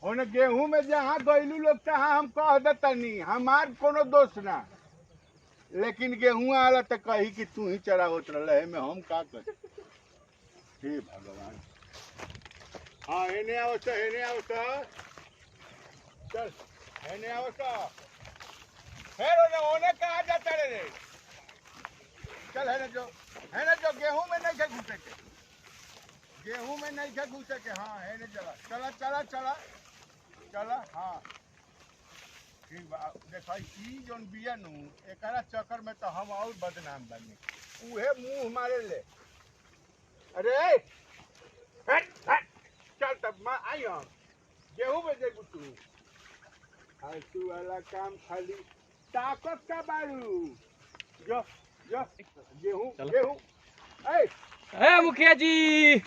होने गेहूं में जहाँ गईलू लोग तहाँ हम कह देतनी, हमार कोनो दोष ना, लेकिन गेहूं आला तो कही कि तू ही चरावत रहे में हम का कर। हे भगवान। हाँ हेने आओ तो, हेने आओ तो, चल हेने आओ तो, फिर होने कहा जाता रे, चल हेने जो गेहूं में नहीं घुसे के, गेहूं में नहीं घुसे के। हाँ हेने चला चला चला चला चला। हाँ ठीक बा। देखा ई जोन बिया नु एकरा चक्कर में तो हम और बदनाम बनी, उहे मुंह मारे ले। अरे हट हट चल तब मैं आई हम गेहूं में दे तू। फालतू वाला काम खाली ताकत का बारू। जो जो गेहूं गेहूं। ए मुखिया जी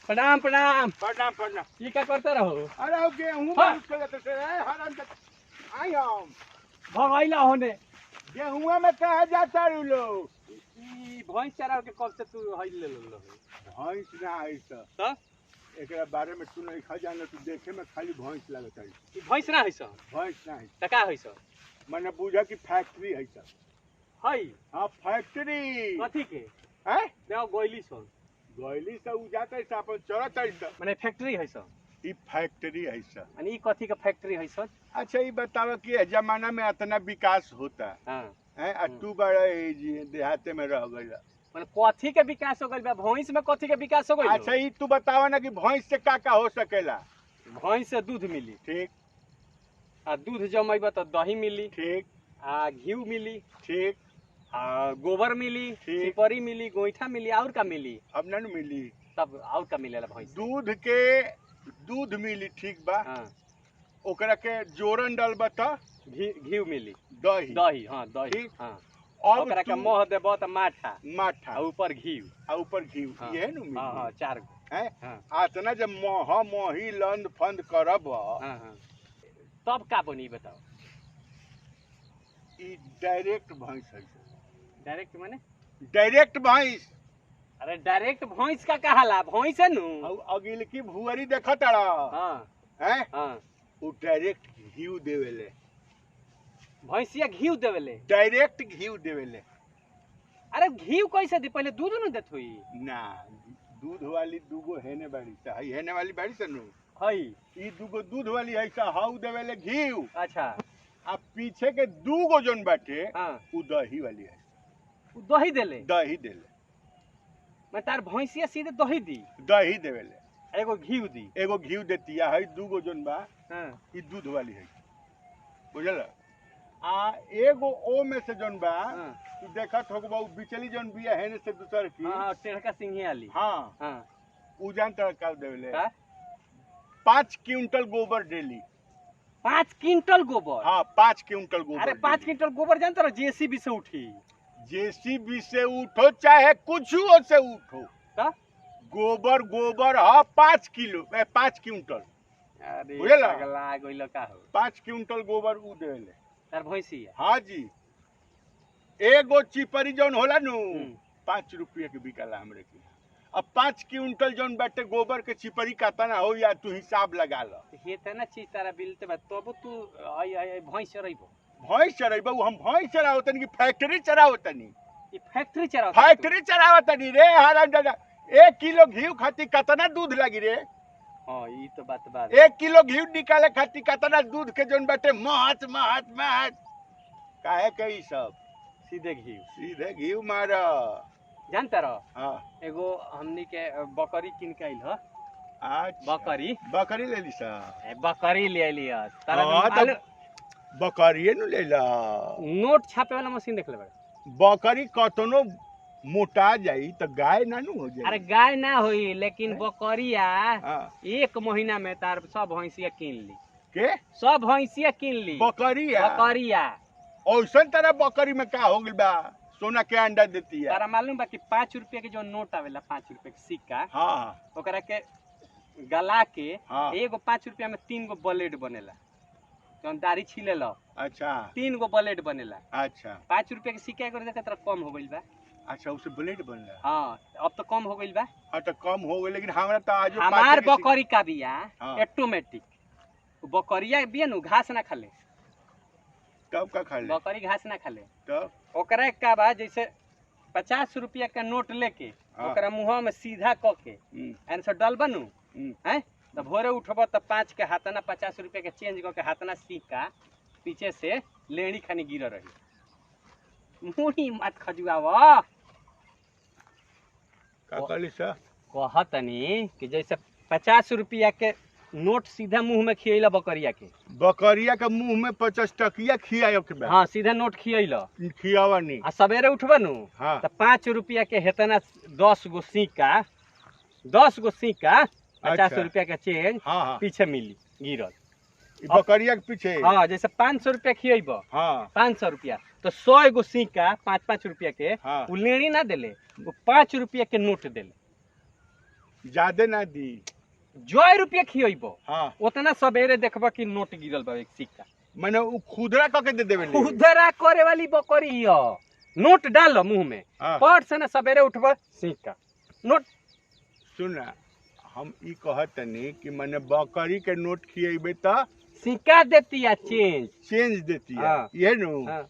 प्रणाम प्रणाम प्रणाम प्रणाम। ये क्या करते रहो? अरे गेहूं में चलते से हरन आई हम भगैला होने गेहुआ में कहा जाता रू लोग। ई भैंस चराव के कब से तू हई ले लो? भैंस ना है तो एकरा बारे में तू नहीं खा जाना, तू देखे में खाली भैंस लगता है। ई भैंस ना है स? भैंस ना है त का है स? मैंने बुझा कि फैक्ट्री है सर। हई हाँ फैक्ट्री। कथी के हैं देव गोइली सन गैली से उ जाता है अपन चलता है सर। माने फैक्ट्री है स? ई फैक्ट्री है सर। अनि ई कथी का फैक्ट्री है स? अच्छा ये बताओ कि इस जमाना में इतना विकास होता हां है आ तू बड़ा देहाते में रह गइला। माने कथी के विकास हो गइल बा? भैंस में कथी के विकास हो गइल? अच्छा ये तू बतावा ना कि भैंस से का हो सकेला। भैंस से दूध मिली, ठीक आ दूध जमैबा त दही मिली, ठीक आ घी मिली, ठीक आ गोबर मिली, ठीक। चिपरी मिली, गोईठा मिली, और का मिली? अब ना मिली तब और का मिलेला भैंस से? दूध मिली ठीक बा। हां ओकरा के जोरन डालबा त घी मिली, दही दही हां दही ठीक। हां अब ओकरा के तू मोह देबो त माठा माठा आ ऊपर घी। आ ऊपर घी हाँ। ये नु मिली। हां हां चार गो। हैं हां आतना जब मोही लंद फंद करब हां हां तब का बनी बताओ? ई डायरेक्ट भैंस है। डायरेक्ट माने? डायरेक्ट भैंस। अरे डायरेक्ट भैंस का कहाला? भैंस है नु। और अगिल की भुअरी देखत तारा हां हैं हां उ डायरेक्ट घी देवेले। भैंसिया घी देवेले? डायरेक्ट घी देवेले। अरे घी कैसे दी? पहले दूध न देत होई ना दूध वाली दूगो हेने बाड़ी सा है, हेने वाली बाड़ी सा नु हई। ई दूगो दूध वाली है सा हाउ देवेले घी। अच्छा आ पीछे के दूगो जोन बाटे हां उ दही वाली है। उ दही देले? दही देले। मैं तार भैंसिया सीधे दही दी, दही देवेले। एगो घी दी। एगो घी देती है दूगो जोन बा हां ई दूध वाली है बुझल। आ एगो ओ में से जोन बा हां तू देखत होगबा उ बिचली जोन बिया हेने से दूसर की। हां टेढ़का सिंघी वाली। हाँ हां उ जान का देवेले का 5 क्विंटल गोबर डेली। 5 क्विंटल गोबर? हाँ 5 क्विंटल गोबर। अरे 5 क्विंटल गोबर जानते रहो जेसीबी से उठी? जेसीबी से उठो चाहे कुछ से उठो का गोबर हाँ 5 किलो 5 क्विंटल। अरे बुझला? पगला गइल का हो? 5 क्विंटल गोबर उ देले। तार भैंसिया? हाँ जी। एगो चिपरी जौन होला नु 5 रुपये के बिकला हमरे के। अब 5 क्विंटल जौन बाटे गोबर के चिपरी कातना हो या तू हिसाब लगा लो। हे त ना चीज तारा बिलते बा तब तू आई भैंस चरइबो? भैंस चराइबा हम भैंस चरावतनी कि फैक्ट्री चरावतनी? ई फैक्ट्री चराव? फैक्ट्री चरावतनी रे हराम दादा। 1 किलो घी खातिर कितना दूध लगी रे? हां ई तो बात बा। 1 किलो घी निकाले खातिर कितना दूध के जोन बाटे महत महत महत काहे के ई सब सीधे घी मार। जानता रहो हाँ एगो हमनी के बकरी किन के आइल ह। अच्छा बकरी ले ली सा? बकरी ले आइली ह। तारा हाँ तो बकरिए नु ले ला। नोट छापे वाला मशीन देख ले बा? बकरी कतनो मोटा जाई तो गाय ना नु हो जाई। अरे गाय ना होई लेकिन बकरिया हाँ 1 महीना में तार सब भैंसिया किन ली के? सब भैंसिया किन ली बकरिया। औसन तरह बकरी में का हो गइल बा? सोना के अंडा देती है। तारा मालूम बा कि 5 रुपया के जो नोट आवेला 5 रुपया के सिक्का हाँ ओकरा के गला के हाँ। एगो 5 रुपया में 3 गो ब्लेड बनेला। जौन दाढ़ी छीले लो अच्छा 3 गो ब्लेड बनेला। अच्छा 5 रुपया के सिक्का एगो देखा तरह कम हो गइल बा। अच्छा उसे ब्लेड बनला। हाँ अब तो कम हो गइल बा। हाँ तो कम हो गई लेकिन हमरा तो आज हमार बकरी का बिया हाँ। ऑटोमेटिक बकरिया बिया नु घास ना खाले, तब का खा ले बकरी घास ना खाले। तब ओकरा का बा जैसे 50 रुपया का नोट लेके हाँ। ओकरा मुंह में सीधा क के एन से डल बनू हैं तो भोरे उठब तो 5 के हाथना 50 रुपया के चेंज क के हाथना सिक्का पीछे से लेड़ी खानी गिर रही। मुड़ी मत खजुआव। का कहली सा कहतनी कि जैसे 50 रुपया के नोट सीधा मुंह में खियला बकरिया के, बकरिया के मुंह में 50 टकिया खियायो के बा हाँ सीधा नोट खियला खियावा नहीं आ सवेरे उठबा नु हाँ तो 5 रुपया के हेतना 10 गो सिक्का 50 अच्छा। रुपया के चेंज हाँ हाँ पीछे मिली गिरल। ई बकरिया के पीछे हाँ जैसे 500 रुपया खियब हाँ 500 रुपया तो 100 गो सिक्का 5-5 रुपया के हाँ उ लेनी ना देले, वो 5 रुपया के नोट देले। ज्यादा ना दी जोय रुपया खियब हाँ उतना सवेरे देखबा कि नोट गिरल बा एक सिक्का। मैंने उ खुदरा क के दे देबे ली। खुदरा करे वाली बकरी ह, नोट डाल मुंह में हाँ पट से ना सवेरे उठबा सिक्का नोट। सुन हम ई कहतनी कि मैंने बकरी के नोट खियेबे त सिक्का देती है चेंज। चेंज देती है हाँ। ये नु हाँ।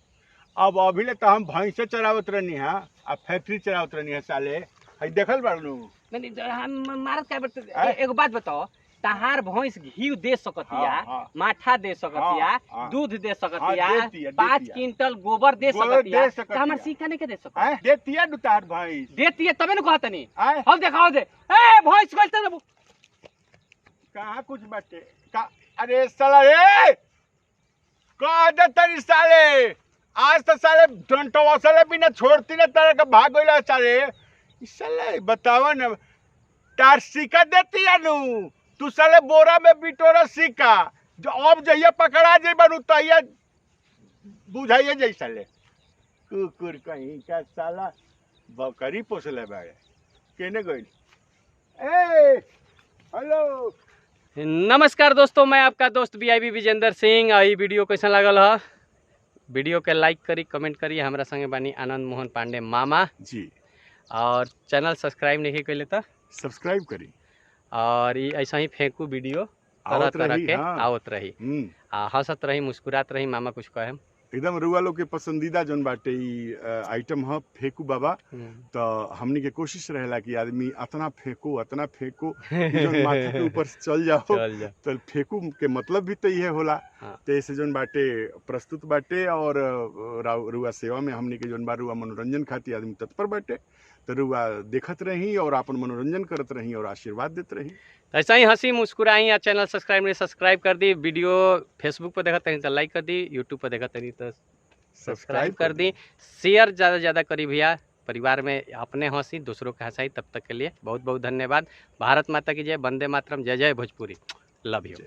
अब अभी ले तो हम भैंसे चरावत रहनी है आ फैक्ट्री चरावत रहनी है साले हई देखल बाड़ू नहीं हम मारत का बत आय? एगो बात बताओ, तहार भैंस घी दे सकतिया, हाँ, हाँ। माठा दे सकतिया, हाँ, हाँ। दूध दे सकतिया, हाँ, देती है, 5 देती है। क्विंटल गोबर दे गोबर सकतिया, दे सकतिया। तो हमार सीखा नहीं के दे सकत। आय देतिया दुतार भैंस देती है तबे न कहतनी। आय हम देखाओ दे ए भैंस कहते ना कहाँ कुछ बाटे का अरे साला रे कह दे तरी साले आज तो साले डंटवा साले बिना छोड़ती ना तरह का भाग गइला साले ई साले बतावा ना तार सिक्का देती है नु तू साले बोरा में बिटोरा सिक्का जो अब जइया पकड़ा जे बनू तइया बुझाइए जई साले कुकुर कहीं का साला बकरी पोसले बाड़े केने गइल ए हेलो नमस्कार दोस्तों, मैं आपका दोस्त वीआईपी विजेंद्र सिंह। ई वीडियो कैसा लागल है, वीडियो के लाइक करी, कमेंट करी। हमरा संगे बानी आनंद मोहन पांडे मामा जी और चैनल सब्सक्राइब नहीं कैले तो सब्सक्राइब करी और ई ऐसा ही फेंकू वीडियो तरह आवत तरह रही, के हाँ। आवत रही आ हंसत रही मुस्कुरात रही। मामा कुछ कहे एकदम रुआ लोग के पसंदीदा जोन बाटे ई आइटम ह फेंकू बाबा तो हमनी के कोशिश रहेला कि आदमी अतना फेंको कि जोन माथा के ऊपर से चल जाओ चल जा। तो फेंकू के मतलब भी तो ये होला हाँ। तो ऐसे जोन बाटे प्रस्तुत बाटे और रुआ सेवा में हमनी के जोन बा रुआ मनोरंजन खातिर आदमी तत्पर बाटे तो रुआ देखत रही और अपन मनोरंजन करत रही और आशीर्वाद देत रही। तो ऐसा ही हंसी मुस्कुराई या चैनल सब्सक्राइब कर दी। वीडियो फेसबुक पर देखा तनी तो लाइक कर दी, यूट्यूब पर देखा तनी तो सब्सक्राइब कर दी, शेयर ज़्यादा से ज़्यादा करी भैया। परिवार में अपने हंसी दूसरों के हंसाई। तब तक के लिए बहुत बहुत धन्यवाद। भारत माता की जय, वंदे मातरम, जय जय भोजपुरी, लव यू।